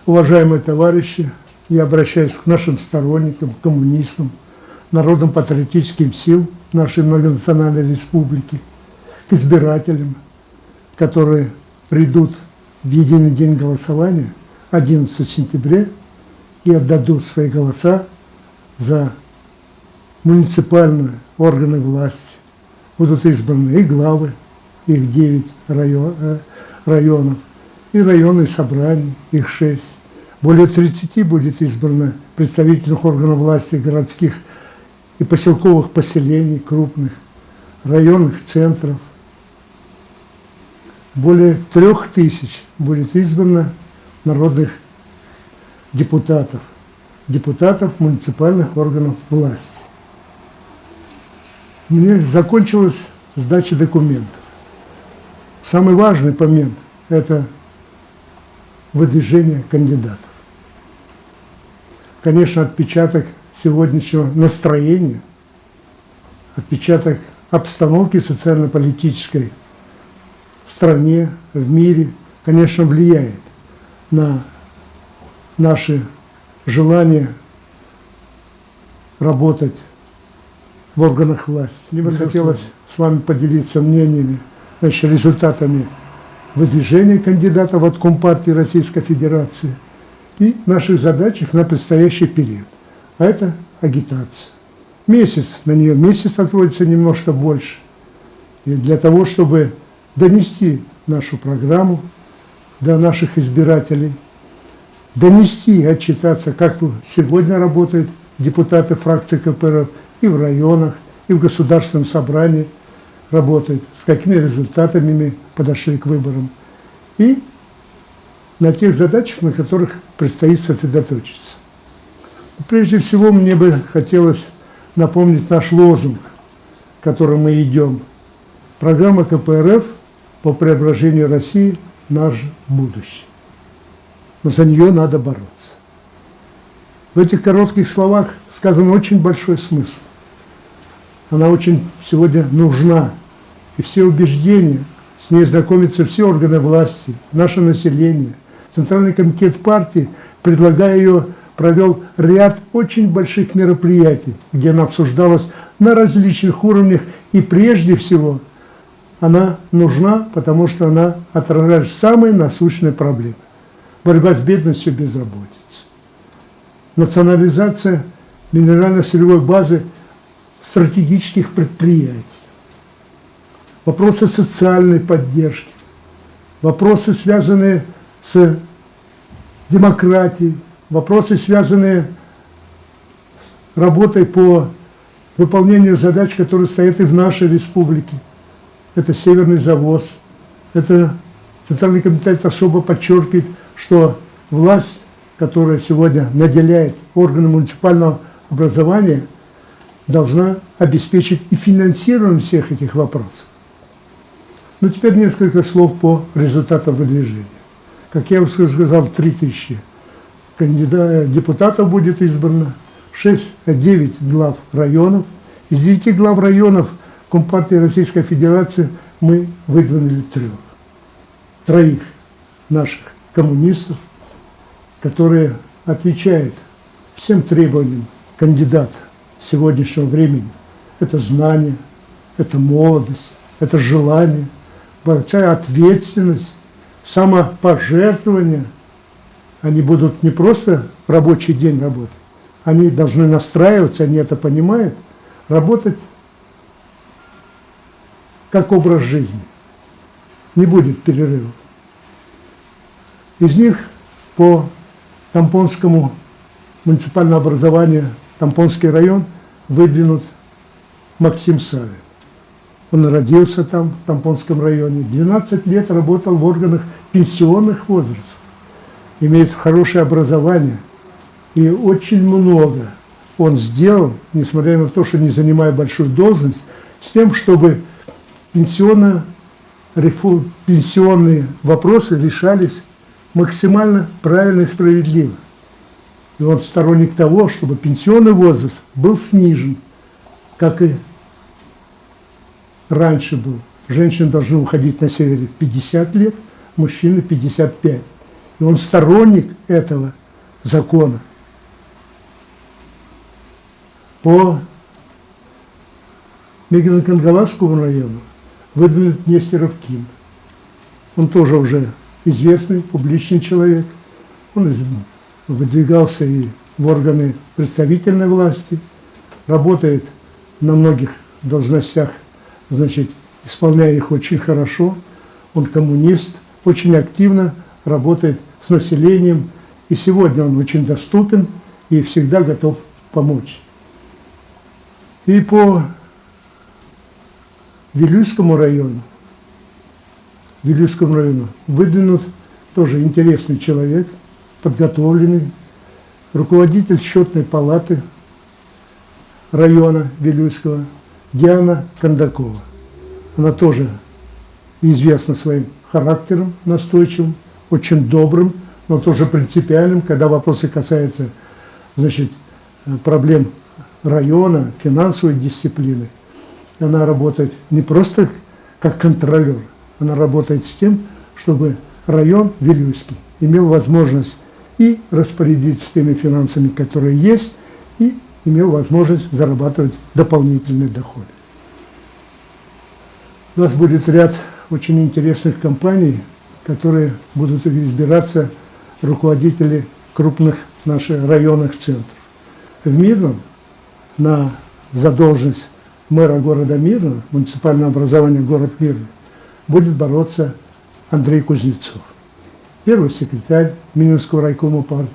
Уважаемые товарищи, я обращаюсь к нашим сторонникам, коммунистам, народным патриотическим сил нашей многонациональной республики, к избирателям, которые придут в единый день голосования, 11 сентября, и отдадут свои голоса за муниципальные органы власти. Будут избраны и главы, их 9 районов, и районные собрания, их 6. Более 30 будет избрано представительных органов власти городских и поселковых поселений, крупных, районных центров. Более 3000 будет избрано народных депутатов муниципальных органов власти. Мне закончилась сдача документов. Самый важный момент – это выдвижение кандидатов. Конечно, отпечаток сегодняшнего настроения, отпечаток обстановки социально-политической в стране, в мире, конечно, влияет на наше желание работать в органах власти. Мне бы хотелось с вами поделиться мнениями, результатами выдвижения кандидатов от Компартии Российской Федерации и наших задачах на предстоящий период. А это агитация. На нее месяц отводится, немножко больше. И для того, чтобы донести нашу программу до наших избирателей, донести и отчитаться, как сегодня работают депутаты фракции КПРФ и в районах, и в Государственном собрании работают, с какими результатами мы подошли к выборам, и на тех задачах, на которых предстоит сосредоточиться. Прежде всего, мне бы хотелось напомнить наш лозунг, к которому мы идем. Программа КПРФ по преображению России – наше будущее. Но за нее надо бороться. В этих коротких словах сказан очень большой смысл. Она очень сегодня нужна. И все убеждения, с ней знакомятся все органы власти, наше население. Центральный комитет партии, предлагая ее, провел ряд очень больших мероприятий, где она обсуждалась на различных уровнях. И прежде всего она нужна, потому что она отражает самые насущные проблемы. Борьба с бедностью и безработицей. Национализация минерально-сырьевой базы стратегических предприятий. Вопросы социальной поддержки. Вопросы, связанные с демократией. Вопросы, связанные с работой по выполнению задач, которые стоят и в нашей республике. Это северный завоз. Это Центральный комитет особо подчеркивает, что власть, которая сегодня наделяет органы муниципального образования, должна обеспечить и финансирование всех этих вопросов. Но теперь несколько слов по результатам выдвижения. Как я уже сказал, 3000 депутатов будет избрано, 9 глав районов. Из 9 глав районов Компартии Российской Федерации мы выдвинули 3 наших коммунистов, которые отвечают всем требованиям кандидата сегодняшнего времени. Это знание, это молодость, это желание, большая ответственность, самопожертвование. Они будут не просто в рабочий день работать, они должны настраиваться, они это понимают, работать как образ жизни. Не будет перерывов. Из них по Тампонскому муниципальному образованию, Тампонский район, выдвинут Максим Савин. Он родился там, в Тампонском районе, 12 лет работал в органах пенсионных возрастов, имеет хорошее образование, и очень много он сделал, несмотря на то, что не занимая большую должность, с тем, чтобы пенсионные вопросы решались максимально правильно и справедливо. И он сторонник того, чтобы пенсионный возраст был снижен, как и раньше был. Женщины должны уходить на севере в 50 лет, мужчины в 55. И он сторонник этого закона. По Мегино-Кангаласскому району выдвинут Нестеров Ким. Он тоже уже известный, публичный человек. Он выдвигался и в органы представительной власти, работает на многих должностях, значит, исполняя их очень хорошо. Он коммунист, очень активно работает с населением. И сегодня он очень доступен и всегда готов помочь. И по Вилюйскому району выдвинут тоже интересный человек, подготовленный, руководитель счетной палаты района Вилюйского Диана Кондакова. Она тоже известна своим характером настойчивым, очень добрым, но тоже принципиальным, когда вопросы касаются, значит, проблем района, финансовой дисциплины. Она работает не просто как контролер, она работает с тем, чтобы район Вилюйский имел возможность и распорядиться теми финансами, которые есть, и имел возможность зарабатывать дополнительные доходы. У нас будет ряд очень интересных компаний, которые будут избираться руководители крупных наших районных центров. В Мирном за должность мэра города Мирного, муниципальное образование город Мирный, будет бороться Андрей Кузнецов. Первый секретарь Минского райкома партии,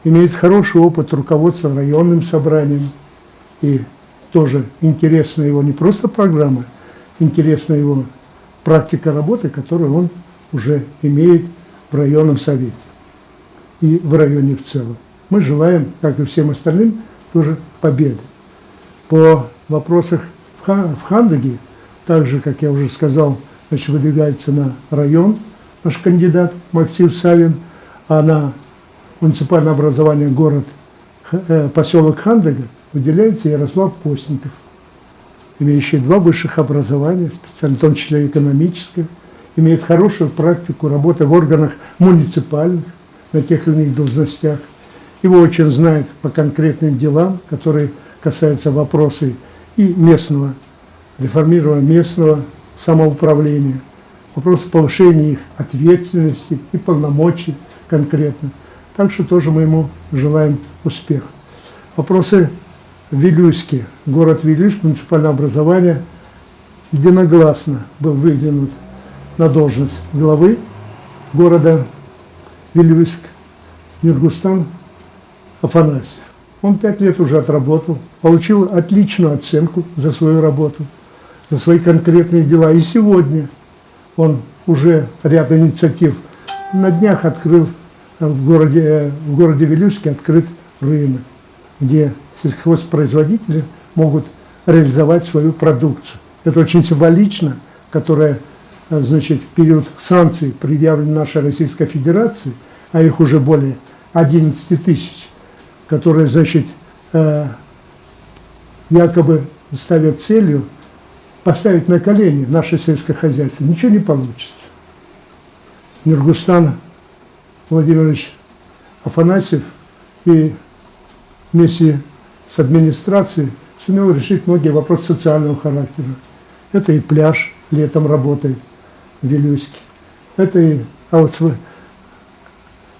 имеет хороший опыт руководства районным собранием. И тоже интересна его не просто программа, интересна его практика работы, которую он уже имеет в районном совете и в районе в целом. Мы желаем, как и всем остальным, тоже победы. По вопросах в Хандаге, также, как я уже сказал, значит, выдвигается на район наш кандидат Максим Савин, а на муниципальное образование поселок Хандага выделяется Ярослав Постников, имеющий 2 высших образования, специально, в том числе экономическое, имеет хорошую практику работы в органах муниципальных на тех или иных должностях. Его очень знают по конкретным делам, которые касаются вопросов и местного, реформирования местного самоуправления, вопросов повышения их ответственности и полномочий конкретно. Так что тоже мы ему желаем успеха. Вопросы Вилюйский, город Вилюйск, муниципальное образование, единогласно был выдвинут на должность главы города Вилюйск Нургустан Афанасьев. Он 5 лет уже отработал, получил отличную оценку за свою работу, за свои конкретные дела. И сегодня он уже ряд инициатив на днях открыл в городе Вилюйске открыт рынок, где сельхозпроизводители могут реализовать свою продукцию. Это очень символично, которая, значит, в период санкций, предъявленных нашей Российской Федерации, а их уже более 11 тысяч, которые, значит, якобы ставят целью поставить на колени наше сельское хозяйство. Ничего не получится. Нургустан Владимирович Афанасьев и вместе с администрацией сумел решить многие вопросы социального характера. Это и пляж летом работает в Вилюйске. Это и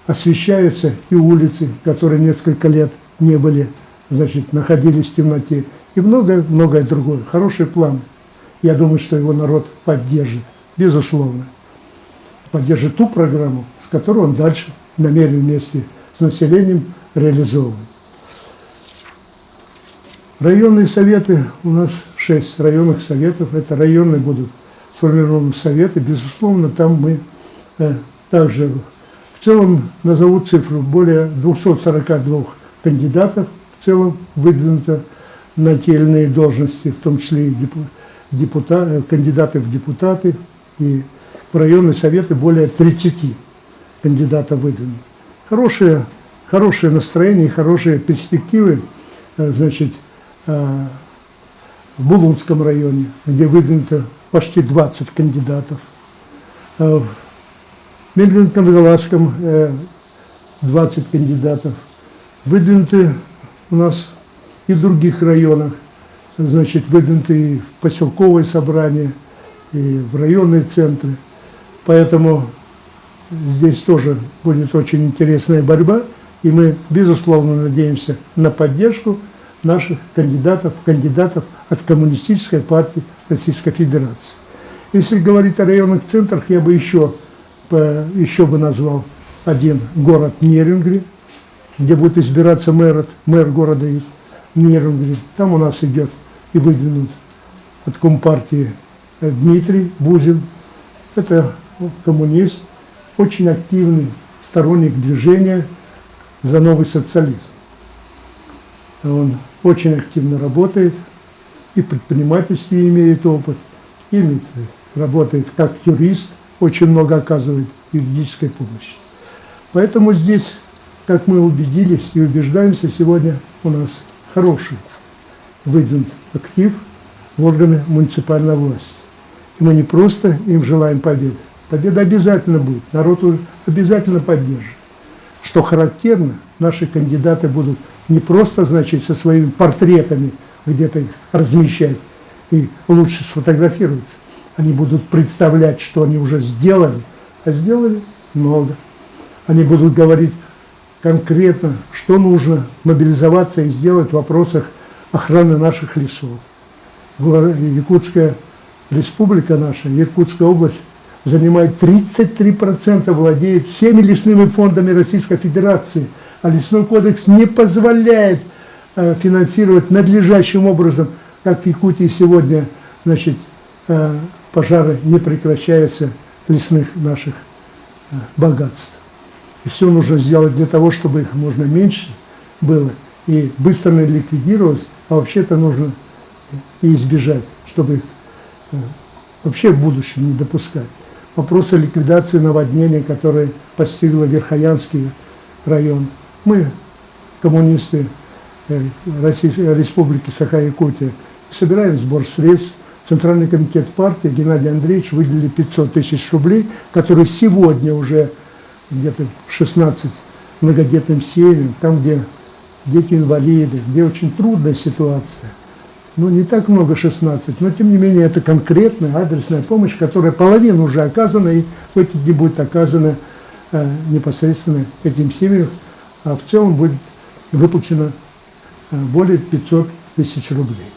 освещаются и улицы, которые несколько лет не были, значит, находились в темноте. И многое-многое другое. Хороший план. Я думаю, что его народ поддержит, безусловно. Поддержит ту программу, с которой он дальше намерен вместе с населением реализовывать. Районные советы, у нас 6 районных советов, это районные будут сформированы советы, безусловно, там мы также в целом назову цифру, более 242 кандидатов в целом выдвинуто на те или иные должности, в том числе и кандидаты в депутаты, и в районные советы более 30 кандидатов выдвинуто. Хорошее настроение и хорошие перспективы, значит, в Булунском районе, где выдвинуто почти 20 кандидатов, в В Медведно-Камчатском 20 кандидатов. Выдвинуты у нас и в других районах, значит, выдвинуты и в поселковые собрания, и в районные центры. Поэтому здесь тоже будет очень интересная борьба, и мы, безусловно, надеемся на поддержку наших кандидатов от Коммунистической партии Российской Федерации. Если говорить о районных центрах, я бы еще бы назвал один город Нерюнгри, где будет избираться мэр города Нерюнгри. Там у нас идет и выдвинут от Компартии Дмитрий Бузин. Это коммунист, очень активный сторонник движения за новый социализм. Он очень активно работает, и в предпринимательстве имеет опыт, и работает как юрист, очень много оказывает юридической помощи. Поэтому здесь, как мы убедились и убеждаемся, сегодня у нас хороший выдвинут актив в органы муниципальной власти. И мы не просто им желаем победы. Победа обязательно будет, народ обязательно поддержит. Что характерно, наши кандидаты будут не просто, значит, со своими портретами где-то их размещать и лучше сфотографироваться. Они будут представлять, что они уже сделали, а сделали много. Они будут говорить конкретно, что нужно мобилизоваться и сделать в вопросах охраны наших лесов. Якутская республика наша, Иркутская область, занимает 33%, владеет всеми лесными фондами Российской Федерации, а лесной кодекс не позволяет финансировать надлежащим образом, как в Якутии сегодня, значит, пожары не прекращаются лесных наших богатств. И все нужно сделать для того, чтобы их можно меньше было и быстро ликвидировалось, а вообще-то нужно и избежать, чтобы их вообще в будущем не допускать. Вопросы ликвидации наводнения, которые постигло Верхоянский район. Мы, коммунисты Российской Республики Саха-Якутия, собираем сбор средств. Центральный комитет партии Геннадий Андреевич выделили 500 тысяч рублей, которые сегодня уже где-то 16 многодетным семьям, там, где дети-инвалиды, где очень трудная ситуация. Ну, не так много 16, но тем не менее это конкретная адресная помощь, которая половина уже оказана, и в эти дни будет оказана непосредственно этим семьям, а в целом будет выплачено более 500 тысяч рублей.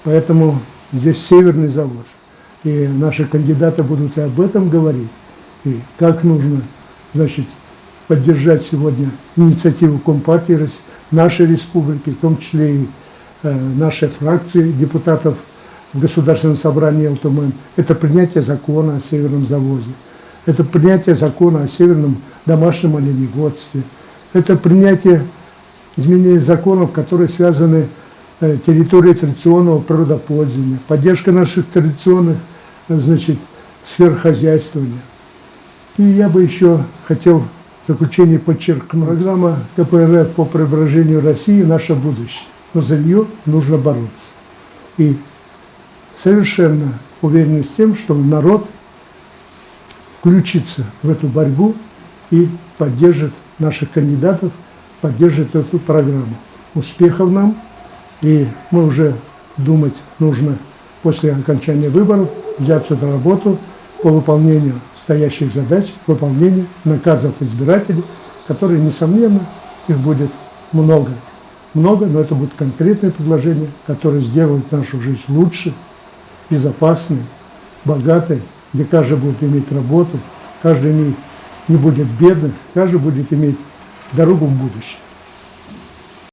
Поэтому здесь северный завоз. И наши кандидаты будут и об этом говорить, и как нужно, значит, поддержать сегодня инициативу Компартии нашей республики, в том числе и нашей фракции депутатов в Государственном собрании ЛТМ. Это принятие закона о северном завозе, это принятие закона о северном домашнем оленеводстве, это принятие изменений законов, которые связаны с территорией традиционного природопользования, поддержка наших традиционных, значит, сфер хозяйствования. И я бы еще хотел в заключение подчеркнуть, программа КПРФ по преображению России – наше будущее. Но за нее нужно бороться. И совершенно уверен в том, что народ включится в эту борьбу и поддержит наших кандидатов, поддержит эту программу. Успехов нам! И мы уже думать нужно после окончания выборов взяться за работу по выполнению стоящих задач, выполнению наказов избирателей, которые, несомненно, их будет много, но это будут конкретные предложения, которые сделают нашу жизнь лучше, безопасной, богатой, где каждый будет иметь работу, каждый не будет бедным, каждый будет иметь дорогу в будущее.